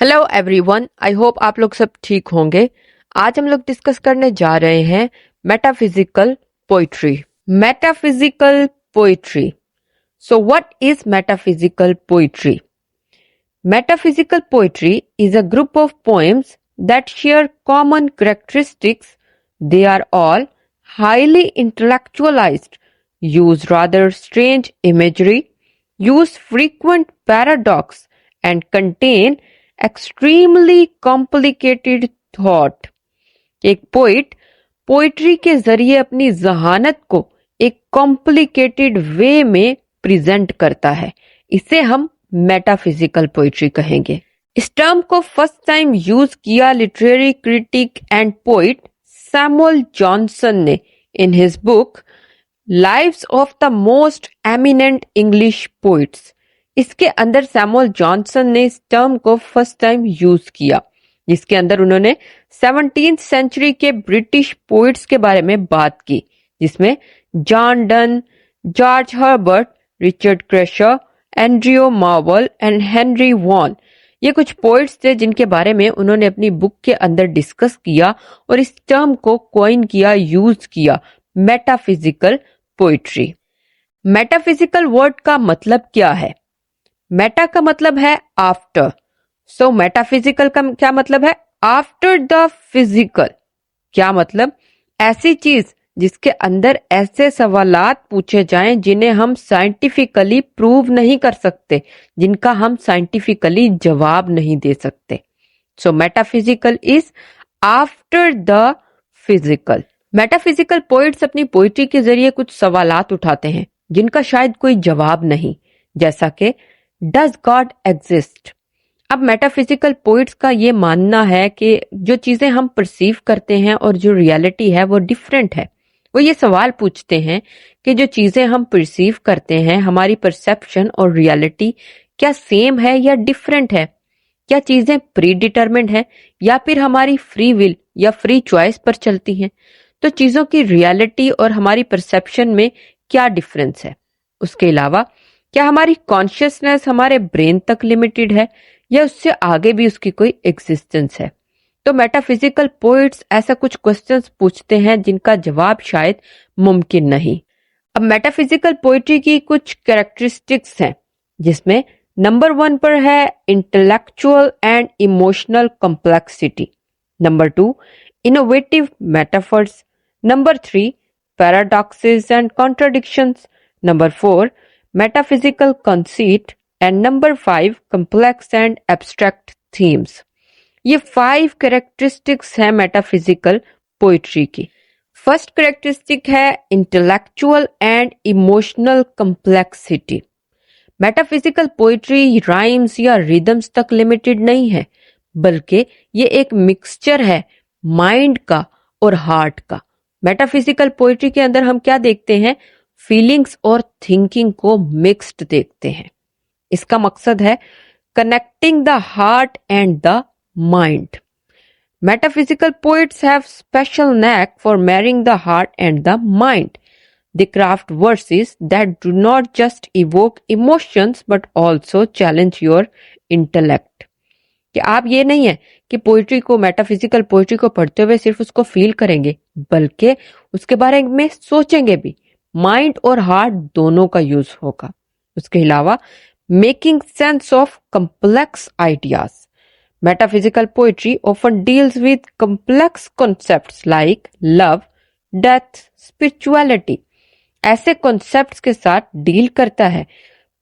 Hello everyone, I hope आप लोग सब ठीक होंगे। आज हम लोग डिस्कस करने जा रहे हैं metaphysical poetry. Metaphysical poetry. So what is metaphysical poetry? Metaphysical poetry is a group of poems that share common characteristics. They are all highly intellectualized, use rather strange imagery, use frequent paradox, and contain extremely complicated thought. एक poet poetry के जरिए अपनी जहानत को एक complicated वे में present करता है। इसे हम मेटाफिजिकल पोइट्री कहेंगे। इस टर्म को फर्स्ट टाइम यूज किया literary critic and poet Samuel Johnson ने in his book lives of the most eminent English poets. इसके अंदर सैमुअल जॉनसन ने इस टर्म को फर्स्ट टाइम यूज किया, जिसके अंदर उन्होंने 17th सेंचुरी के ब्रिटिश पोइट्स के बारे में बात की, जिसमें John Donne, George Herbert, Richard Crashaw, Andrew Marvell and Henry Vaughan, ये कुछ पोइट्स थे जिनके बारे में उन्होंने अपनी बुक के अंदर डिस्कस किया और इस टर्म को कॉइन किया, यूज किया, मेटाफिजिकल पोइट्री। मेटाफिजिकल वर्ड का मतलब क्या है? मेटा का मतलब है आफ्टर, सो मेटाफिजिकल का क्या मतलब है? After the physical. क्या मतलब? ऐसी चीज जिसके अंदर ऐसे सवालात पूछे जाएं जिन्हें हम साइंटिफिकली प्रूव नहीं कर सकते, जिनका हम साइंटिफिकली जवाब नहीं दे सकते। So metaphysical is after the physical. Metaphysical poets अपनी पोइट्री के जरिए कुछ सवालात उठाते हैं जिनका शायद कोई जवाब नहीं, जैसा कि डज गॉड एग्जिस्ट? अब मेटाफिजिकल पोइट्स का ये मानना है कि जो चीजें हम परसीव करते हैं और जो रियलिटी है वो डिफरेंट है। वो ये सवाल पूछते हैं कि जो चीजें हम परसीव करते हैं, हमारी परसेप्शन और रियलिटी क्या सेम है या डिफरेंट है? क्या चीजें प्री डिटरमिन्ड है या फिर हमारी फ्री विल या फ्री चॉइस पर चलती हैं? तो चीजों की रियलिटी और हमारी परसेप्शन में क्या डिफरेंस है? उसके अलावा क्या हमारी कॉन्शियसनेस हमारे ब्रेन तक लिमिटेड है या उससे आगे भी उसकी कोई एग्जिस्टेंस है? तो मेटाफिजिकल पोइट्स ऐसा कुछ क्वेश्चंस पूछते हैं जिनका जवाब शायद मुमकिन नहीं। अब मेटाफिजिकल पोइट्री की कुछ कैरेक्टरिस्टिक्स हैं, जिसमें नंबर 1 पर है intellectual and emotional complexity, number 2 innovative metaphors, number 3 paradoxes and contradictions, number 4 metaphysical conceit, and number 5 complex and abstract themes. ये 5 कैरेक्टरिस्टिक्स हैं मेटाफिजिकल पोइट्री की। फर्स्ट कैरेक्टरिस्टिक है intellectual and emotional complexity. Metaphysical poetry rhymes या rhythms तक limited नहीं है, बल्कि ये एक मिक्सचर है माइंड का और हार्ट का। मेटाफिजिकल पोइट्री के अंदर हम क्या देखते हैं? फीलिंग्स और थिंकिंग को मिक्स्ड देखते हैं। इसका मकसद है connecting the heart and the mind. Metaphysical poets have special knack for marrying the heart and the mind. They craft verses that do not just evoke emotions but also challenge your intellect. कि आप ये नहीं है कि poetry को, metaphysical poetry को पढ़ते हुए सिर्फ उसको फील करेंगे, बल्कि उसके बारे में सोचेंगे भी। माइंड और हार्ट दोनों का यूज होगा। उसके अलावा making sense of complex ideas. Metaphysical poetry often deals with complex concepts like love, death, spirituality. ऐसे कॉन्सेप्ट्स के साथ डील करता है।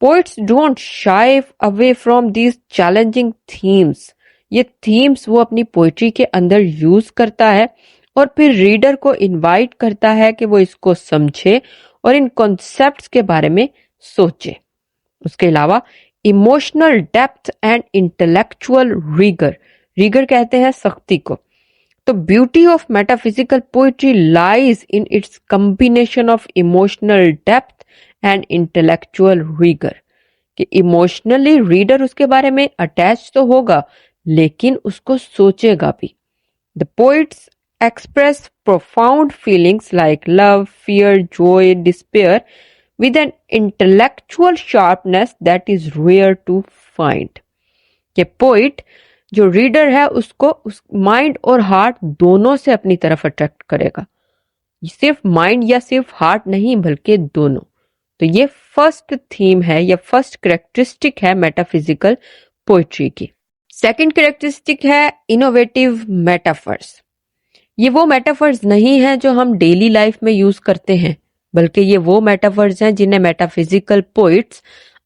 Poets don't shy away from these challenging themes. ये थीम्स वो अपनी पोइट्री के अंदर यूज करता है और फिर रीडर को इनवाइट करता है कि वो इसको समझे और इन कॉन्सेप्ट्स के बारे में सोचे। उसके अलावा emotional depth and intellectual rigger, rigger कहते हैं सख्ती को। तो beauty of metaphysical poetry lies in its combination of emotional depth and intellectual rigger, कि इमोशनली रीडर उसके बारे में अटैच तो होगा लेकिन उसको सोचेगा भी। The poets express profound feelings like love, fear, joy, despair with an intellectual sharpness that is rare to find. कि पोइट जो रीडर है उसको उस माइंड और हार्ट दोनों से अपनी तरफ अट्रैक्ट करेगा। सिर्फ माइंड या सिर्फ हार्ट नहीं, बल्कि दोनों। तो ये फर्स्ट थीम है या फर्स्ट कैरेक्टरिस्टिक है मेटाफिजिकल पोइट्री की। सेकंड कैरेक्टरिस्टिक है इनोवेटिव मेटाफर्स। ये वो मेटाफर्स नहीं है जो हम डेली लाइफ में यूज करते हैं, बल्कि ये वो मेटाफर्स हैं जिन्हें मेटाफिजिकल पोइट्स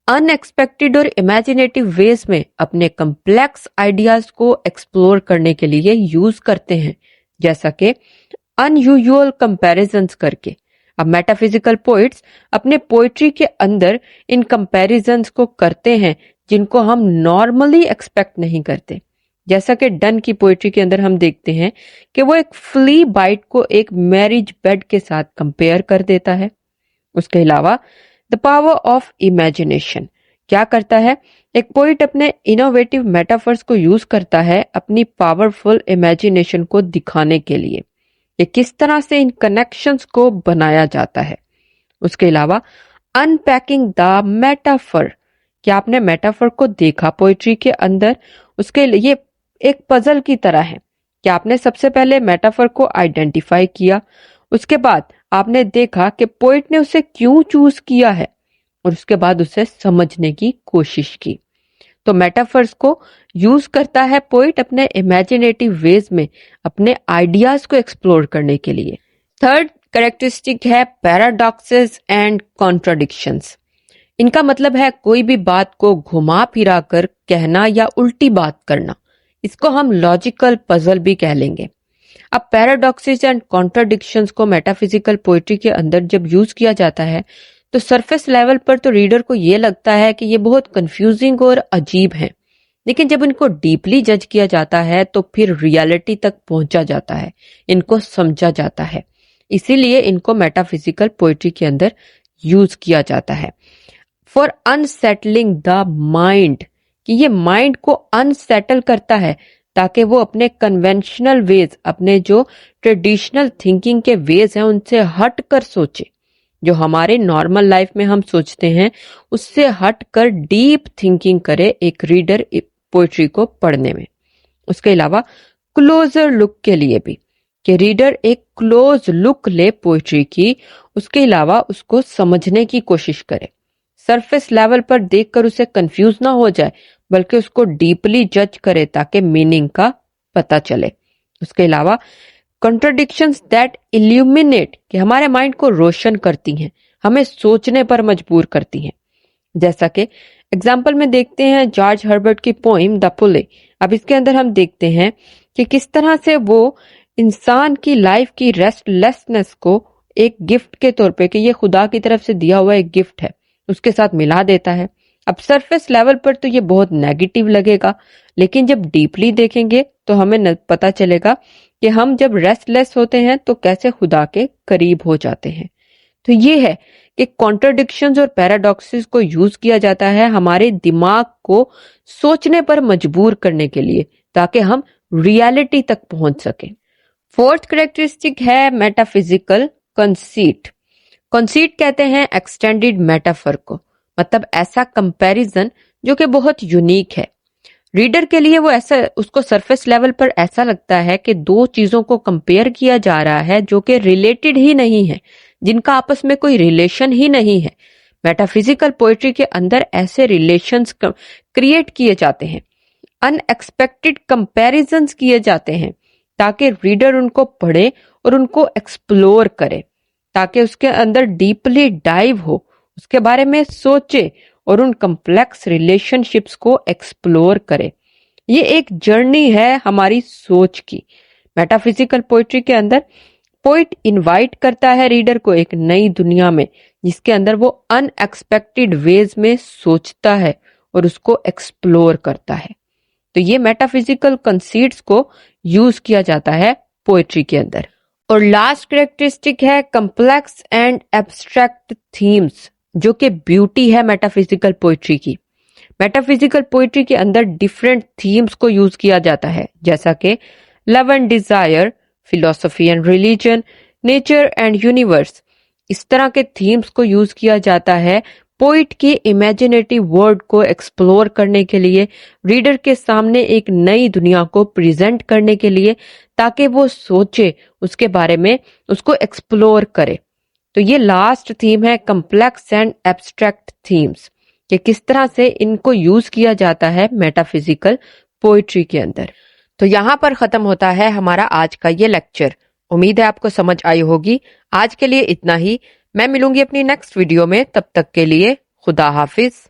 अनएक्सपेक्टेड और इमेजिनेटिव वेज में अपने कम्प्लेक्स आइडियाज को एक्सप्लोर करने के लिए यूज करते हैं, जैसा कि अनयूजुअल कंपैरिजंस करके। अब मेटाफिजिकल पोइट्स अपने पोइट्री के अंदर इन कंपैरिजंस को करते हैं जिनको हम नॉर्मली एक्सपेक्ट नहीं करते। जैसा कि डन की पोइट्री के अंदर हम देखते हैं कि वो एक फ्ली बाइट को एक मैरिज बेड के साथ कंपेयर कर देता है। उसके अलावा द पावर ऑफ इमेजिनेशन क्या करता है, एक पोइट अपने इनोवेटिव मेटाफर्स को यूज करता है अपनी पावरफुल इमेजिनेशन को दिखाने के लिए कि किस तरह से इन कनेक्शंस को बनाया जाता है। उसके अलावा अनपैकिंग द मेटाफर, क्या आपने मेटाफर को देखा पोइट्री के अंदर? उसके लिए एक पजल की तरह है कि आपने सबसे पहले मेटाफर को आइडेंटिफाई किया, उसके बाद आपने देखा कि पोइट ने उसे क्यों चूज किया है और उसके बाद उसे समझने की कोशिश की। तो मेटाफर्स को यूज करता है पोइट अपने इमेजिनेटिव वेज में अपने आइडियाज को एक्सप्लोर करने के लिए। थर्ड कैरेक्टरिस्टिक है पैराडॉक्सेस एंड कॉन्ट्राडिक्शंस। इनका मतलब है कोई भी बात को घुमा फिरा कर कहना या उल्टी बात करना। इसको हम लॉजिकल पजल भी कह लेंगे। अब पैराडॉक्सेस एंड कॉन्ट्राडिक्शंस को मेटाफिजिकल पोइट्री के अंदर जब यूज किया जाता है तो सरफेस लेवल पर तो रीडर को ये लगता है कि ये बहुत कंफ्यूजिंग और अजीब है, लेकिन जब इनको डीपली जज किया जाता है तो फिर रियलिटी तक पहुंचा जाता है, इनको समझा जाता है। इसीलिए इनको मेटाफिजिकल पोइट्री के अंदर यूज किया जाता है। फॉर अनसेटलिंग द माइंड, कि ये माइंड को अनसेटल करता है ताकि वो अपने कन्वेंशनल वेज, अपने जो ट्रेडिशनल थिंकिंग के वेज हैं उनसे हट कर सोचे। जो हमारे नॉर्मल लाइफ में हम सोचते हैं उससे हट कर डीप थिंकिंग करे एक रीडर पोइट्री को पढ़ने में। उसके अलावा क्लोजर लुक के लिए भी, कि रीडर एक क्लोज लुक ले पोइट्री की, उसके अलावा उसको समझने की कोशिश करे। सरफेस लेवल पर देखकर उसे कंफ्यूज ना हो जाए, बल्कि उसको डीपली जज करे ताकि मीनिंग का पता चले। उसके अलावा कॉन्ट्रडिक्शंस दैट इल्यूमिनेट, कि हमारे माइंड को रोशन करती हैं, हमें सोचने पर मजबूर करती हैं। जैसा कि एग्जाम्पल में देखते हैं जॉर्ज हर्बर्ट की पोइम द पुले। अब इसके अंदर हम देखते हैं कि किस तरह से वो इंसान की लाइफ की रेस्टलेसनेस को एक गिफ्ट के तौर पे, कि ये खुदा की तरफ से दिया हुआ एक गिफ्ट है, उसके साथ मिला देता है। अब सरफेस लेवल पर तो ये बहुत नेगेटिव लगेगा, लेकिन जब डीपली देखेंगे तो हमें पता चलेगा कि हम जब रेस्टलेस होते हैं तो कैसे खुदा के करीब हो जाते हैं। तो ये है कि कॉन्ट्रडिक्शंस और पैराडॉक्सेस को यूज किया जाता है हमारे दिमाग को सोचने पर मजबूर करने के लिए, ताकि हम रियलिटी तक पहुंच सकें। फोर्थ कैरेक्टरिस्टिक है मेटाफिजिकल कंसीट। कंसीट कहते हैं एक्सटेंडेड मेटाफर को, मतलब ऐसा कंपैरिजन जो कि बहुत यूनिक है। रीडर के लिए वो ऐसा, उसको सरफेस लेवल पर ऐसा लगता है कि दो चीजों को कंपेयर किया जा रहा है जो कि रिलेटेड ही नहीं है, जिनका आपस में कोई रिलेशन ही नहीं है। मेटाफिजिकल पोएट्री के अंदर ऐसे रिलेशंस क्रिएट किए जाते हैं, अनएक्सपेक्टेड कंपैरिजंस किए जाते हैं, ताकि रीडर उनको पढ़े और उनको एक्सप्लोर करे, ताकि उसके अंदर डीपली डाइव हो, उसके बारे में सोचे और उन कम्प्लेक्स रिलेशनशिप्स को एक्सप्लोर करे। ये एक जर्नी है हमारी सोच की। मेटाफिजिकल पोएट्री के अंदर पोइट इनवाइट करता है रीडर को एक नई दुनिया में, जिसके अंदर वो अनएक्सपेक्टेड वेज में सोचता है और उसको एक्सप्लोर करता है। तो ये मेटाफिजिकल कंसीट्स को यूज किया जाता है पोएट्री के अंदर। और लास्ट कैरेक्टरिस्टिक है कम्प्लेक्स एंड एब्स्ट्रैक्ट थीम्स, जो कि ब्यूटी है मेटाफिजिकल पोएट्री की। मेटाफिजिकल पोएट्री के अंदर डिफरेंट थीम्स को यूज किया जाता है, जैसा कि love and desire, philosophy and religion, nature and universe. इस तरह के थीम्स को यूज किया जाता है पोइट के इमेजिनेटिव वर्ल्ड को एक्सप्लोर करने के लिए, रीडर के सामने एक नई दुनिया को प्रेजेंट करने के लिए, ताकि वो सोचे उसके बारे में, उसको एक्सप्लोर करे। तो ये लास्ट थीम है कम्प्लेक्स एंड एब्स्ट्रैक्ट थीम्स, कि किस तरह से इनको यूज किया जाता है मेटाफिजिकल पोइट्री के अंदर। तो यहाँ पर खत्म होता है हमारा आज का ये लेक्चर। उम्मीद है आपको समझ आई होगी। आज के लिए इतना ही। मैं मिलूंगी अपनी नेक्स्ट वीडियो में, तब तक के लिए खुदा हाफिज।